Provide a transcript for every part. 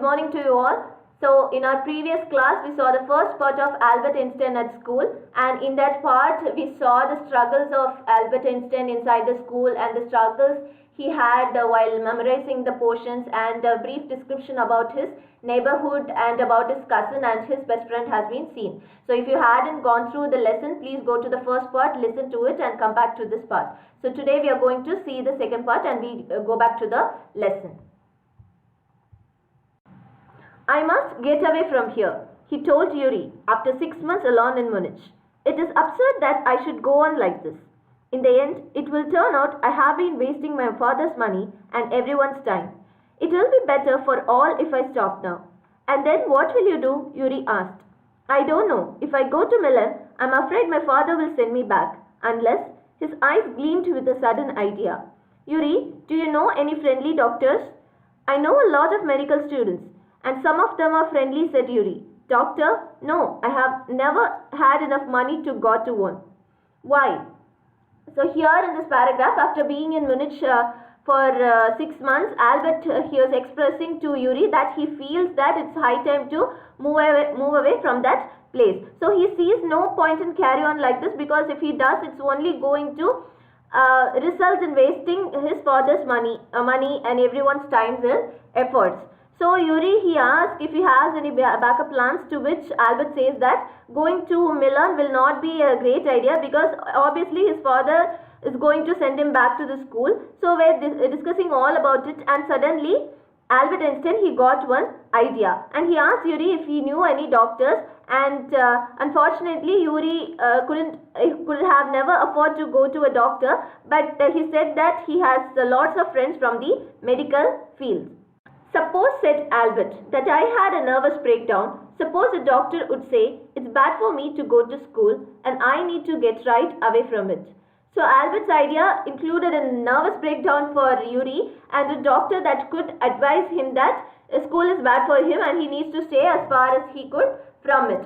morning to you all. So in our previous class we saw the first part of Albert Einstein at school, and in that part we saw the struggles of Albert Einstein inside the school and the struggles he had while memorizing the portions, and a brief description about his neighborhood and about his cousin and his best friend has been seen. So if you hadn't gone through the lesson, please go to the first part, listen to it and come back to this part. So today we are going to see the second part and we go back to the lesson. I must get away from here, he told Yuri after 6 months alone in Munich. It is absurd that I should go on like this. In the end, it will turn out I have been wasting my father's money and everyone's time. It will be better for all if I stop now. And then what will you do? Yuri asked. I don't know. If I go to Milan, I'm afraid my father will send me back, unless his eyes gleamed with a sudden idea. Yuri, do you know any friendly doctors? I know a lot of medical students, and some of them are friendly, said Yuri. Doctor? No, I have never had enough money to go to one. Why? So here in this paragraph, after being in Munich for 6 months, Albert he was expressing to Yuri that he feels that it's high time to move away from that place. So he sees no point in carry on like this, because if he does, it's only going to result in wasting his father's money and everyone's time and efforts. So Yuri, he asked if he has any backup plans, to which Albert says that going to Milan will not be a great idea, because obviously his father is going to send him back to the school. So we're discussing all about it, and suddenly Albert Einstein, he got one idea, and he asked Yuri if he knew any doctors, and unfortunately Yuri could have never afford to go to a doctor, but he said that he has lots of friends from the medical field. Suppose, said Albert, that I had a nervous breakdown. Suppose a doctor would say, it's bad for me to go to school and I need to get right away from it. So Albert's idea included a nervous breakdown for Yuri and a doctor that could advise him that school is bad for him and he needs to stay as far as he could from it.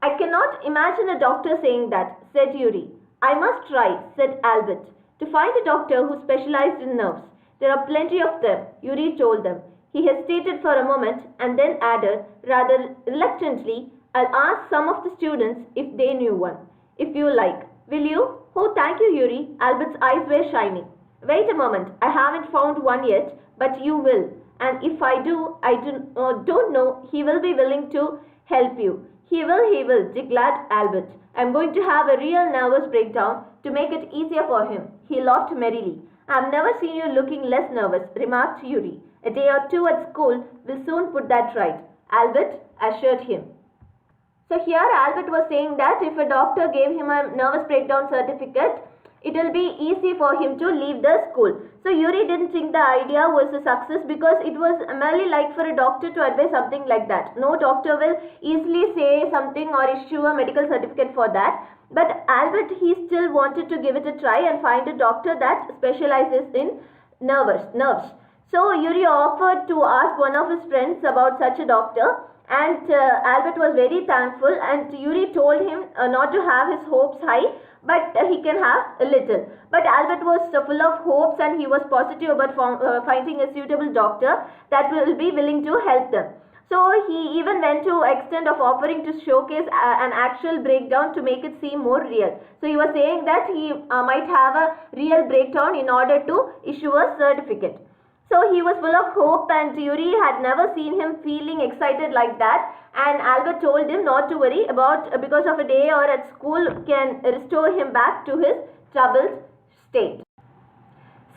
I cannot imagine a doctor saying that, said Yuri. I must try, said Albert, to find a doctor who specialized in nerves. There are plenty of them, Yuri told them. He hesitated for a moment and then added, rather reluctantly, I'll ask some of the students if they knew one. If you like. Will you? Oh, thank you, Yuri. Albert's eyes were shining. Wait a moment. I haven't found one yet, but you will. And if I do, I don't know, he will be willing to help you. He will, declared Albert. I'm going to have a real nervous breakdown to make it easier for him. He laughed merrily. I've never seen you looking less nervous, remarked Yuri. A day or two at school will soon put that right, Albert assured him. So here Albert was saying that if a doctor gave him a nervous breakdown certificate, it will be easy for him to leave the school. So Yuri didn't think the idea was a success, because it was merely like for a doctor to advise something like that. No doctor will easily say something or issue a medical certificate for that. But Albert, he still wanted to give it a try and find a doctor that specializes in nerves. So Yuri offered to ask one of his friends about such a doctor, and Albert was very thankful, and Yuri told him not to have his hopes high, but he can have a little. But Albert was full of hopes, and he was positive about finding a suitable doctor that will be willing to help them. So he even went to extent of offering to showcase an actual breakdown to make it seem more real. So he was saying that he might have a real breakdown in order to issue a certificate. So he was full of hope, and Yuri had never seen him feeling excited like that, and Albert told him not to worry about because of a day or at school can restore him back to his troubled state.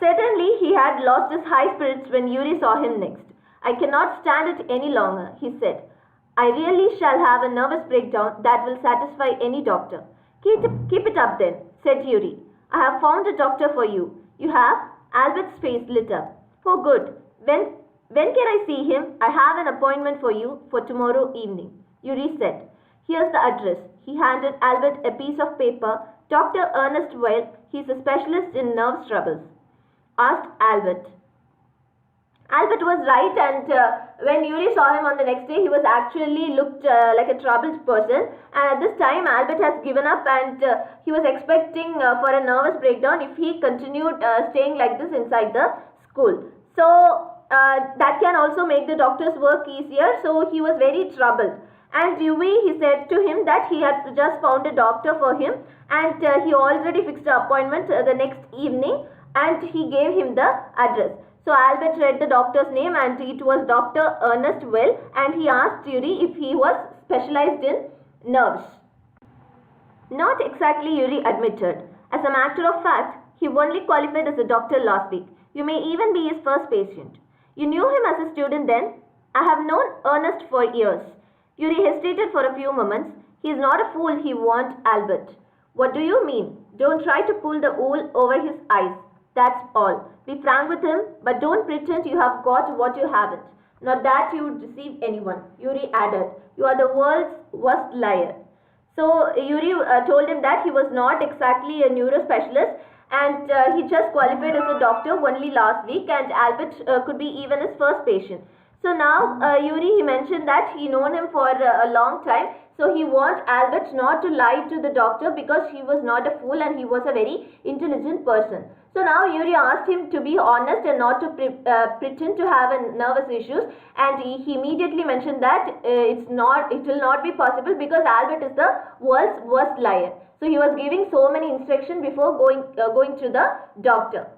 Certainly he had lost his high spirits when Yuri saw him next. I cannot stand it any longer, he said. I really shall have a nervous breakdown that will satisfy any doctor. Keep it up then, said Yuri. I have found a doctor for you. You have? Albert's face lit up. Oh, good. When can I see him? I have an appointment for you for tomorrow evening, Yuri said. Here's the address. He handed Albert a piece of paper. Dr. Ernest Weil, he's a specialist in nerve troubles, asked Albert. Albert was right, and when Yuri saw him on the next day, he was actually looked like a troubled person. And at this time, Albert has given up, and he was expecting for a nervous breakdown if he continued staying like this inside the school. So that can also make the doctor's work easier. So he was very troubled. And Dewey, he said to him that he had just found a doctor for him, and he already fixed an appointment the next evening, and he gave him the address. So Albert read the doctor's name, and it was Dr. Ernest Well, and he asked Dewey if he was specialized in nerves. Not exactly, Yuri admitted. As a matter of fact, he only qualified as a doctor last week. You may even be his first patient. You knew him as a student then? I have known Ernest for years. Yuri hesitated for a few moments. He is not a fool, he warned Albert. What do you mean? Don't try to pull the wool over his eyes. That's all. Be frank with him, but don't pretend you have got what you haven't. Not that you would deceive anyone, Yuri added. You are the world's worst liar. So Yuri told him that he was not exactly a neurospecialist, and he just qualified as a doctor only last week, and Albert could be even his first patient. So now Yuri, he mentioned that he known him for a long time. So he wants Albert not to lie to the doctor because he was not a fool and he was a very intelligent person. So now Yuri asked him to be honest and not to pretend to have a nervous issues, and he immediately mentioned that it will not be possible because Albert is the world's worst liar. So he was giving so many instructions before going to the doctor.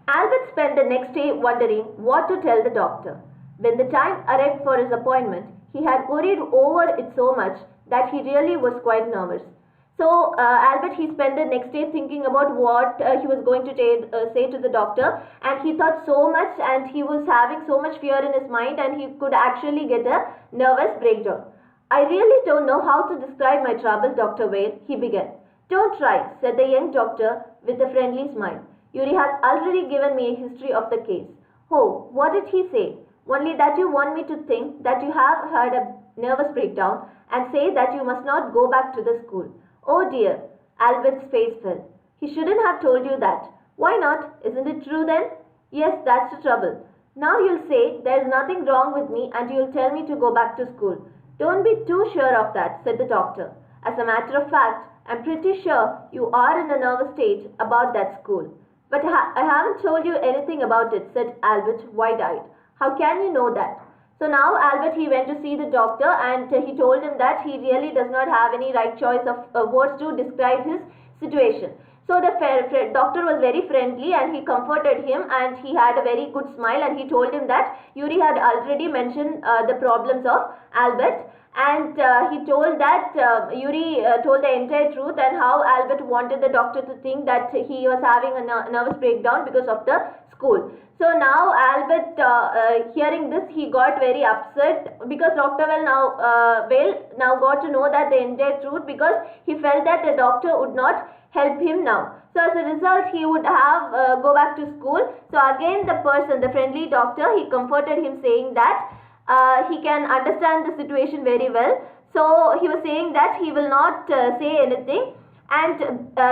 Albert spent the next day wondering what to tell the doctor. When the time arrived for his appointment, he had worried over it so much that he really was quite nervous. So Albert, he spent the next day thinking about what he was going to say to the doctor, and he thought so much, and he was having so much fear in his mind, and he could actually get a nervous breakdown. I really don't know how to describe my trouble, Dr. Whale, he began. Don't try, said the young doctor with a friendly smile. Yuri has already given me a history of the case. Oh, what did he say? Only that you want me to think that you have had a nervous breakdown and say that you must not go back to the school. Oh dear, Albert's face fell. He shouldn't have told you that. Why not? Isn't it true then? Yes, that's the trouble. Now you'll say there's nothing wrong with me and you'll tell me to go back to school. Don't be too sure of that, said the doctor. As a matter of fact, I'm pretty sure you are in a nervous state about that school. But I haven't told you anything about it, said Albert, wide-eyed. How can you know that? So now Albert, he went to see the doctor, and he told him that he really does not have any right choice of words to describe his situation. So the doctor was very friendly and he comforted him, and he had a very good smile, and he told him that Yuri had already mentioned the problems of Albert, and he told that Yuri told the entire truth and how Albert wanted the doctor to think that he was having a nervous breakdown because of the school. So now Albert, hearing this, he got very upset because Dr. Well now got to know that the entire truth, because he felt that the doctor would not help him now. So as a result, he would have go back to school. So again, the friendly doctor, he comforted him, saying that he can understand the situation very well. So he was saying that he will not say anything. And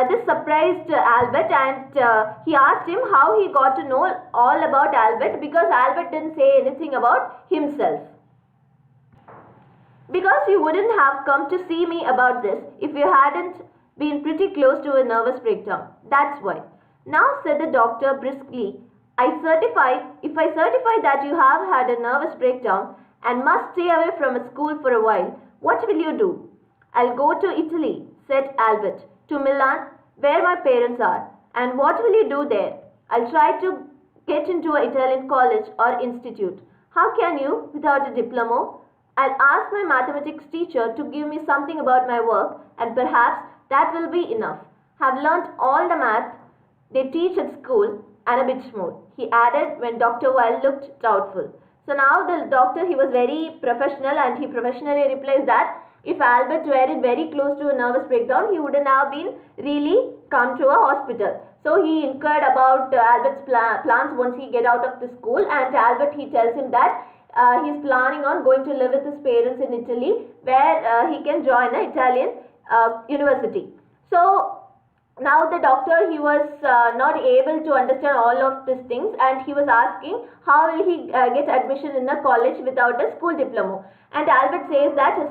this surprised Albert, and he asked him how he got to know all about Albert, because Albert didn't say anything about himself. Because you wouldn't have come to see me about this if you hadn't been pretty close to a nervous breakdown. That's why. Now, said the doctor briskly, if I certify that you have had a nervous breakdown and must stay away from a school for a while, what will you do? I'll go to Italy, said Albert, to Milan, where my parents are. And what will you do there? I'll try to get into an Italian college or institute. How can you without a diploma? I'll ask my mathematics teacher to give me something about my work, and perhaps that will be enough. Have learnt all the math they teach at school and a bit more, he added when Dr. Weil looked doubtful. So now the doctor, he was very professional, and he professionally replies that if Albert were very close to a nervous breakdown, he wouldn't have been really come to a hospital. So he inquired about Albert's plans once he get out of the school, and Albert, he tells him that he's planning on going to live with his parents in Italy, where he can join an Italian university. So now the doctor, he was not able to understand all of these things, and he was asking how will he get admission in a college without a school diploma. And Albert says that his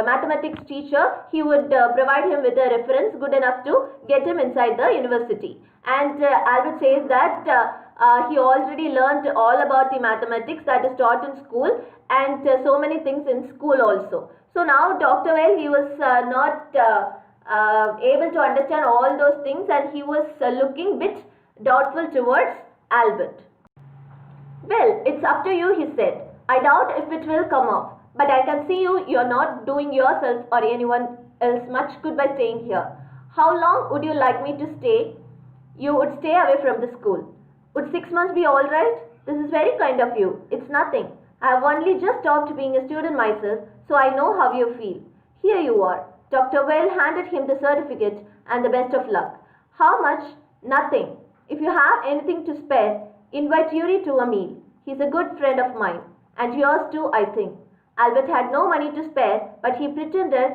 mathematics teacher, he would provide him with a reference good enough to get him inside the university. And Albert says that he already learned all about the mathematics that is taught in school, and so many things in school also. So now Dr. Well, he was not able to understand all those things, and he was looking bit doubtful towards Albert. Well, it's up to you, he said. I doubt if it will come off, but I can see you're not doing yourself or anyone else much good by staying here. How long would you like me to stay? You would stay away from the school. Would 6 months be alright? This is very kind of you. It's nothing. I have only just stopped being a student myself, so I know how you feel. Here you are. Dr. Well handed him the certificate and the best of luck. How much? Nothing. If you have anything to spare, invite Yuri to a meal. He's a good friend of mine, and yours too, I think. Albert had no money to spare, but he pretended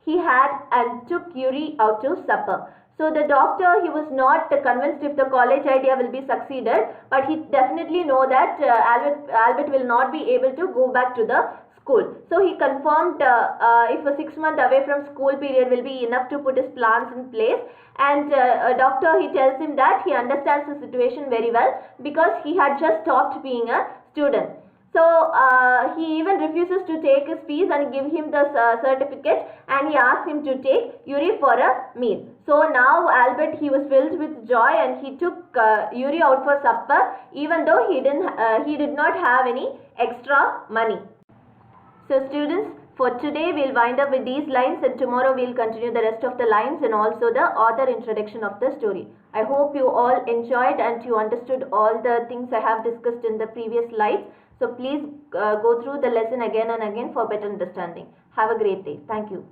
he had and took Yuri out to supper. So the doctor, he was not convinced if the college idea will be succeeded, but he definitely know that Albert will not be able to go back to the school. So he confirmed if a 6 month away from school period will be enough to put his plans in place. And a doctor, he tells him that he understands the situation very well because he had just stopped being a student. So he even refuses to take his fees and give him the certificate, and he asks him to take Yuri for a meal. So now Albert, he was filled with joy, and he took Yuri out for supper, even though he did not have any extra money. So students, for today we'll wind up with these lines, and tomorrow we'll continue the rest of the lines and also the author introduction of the story. I hope you all enjoyed and you understood all the things I have discussed in the previous slides. So please go through the lesson again and again for better understanding. Have a great day. Thank you.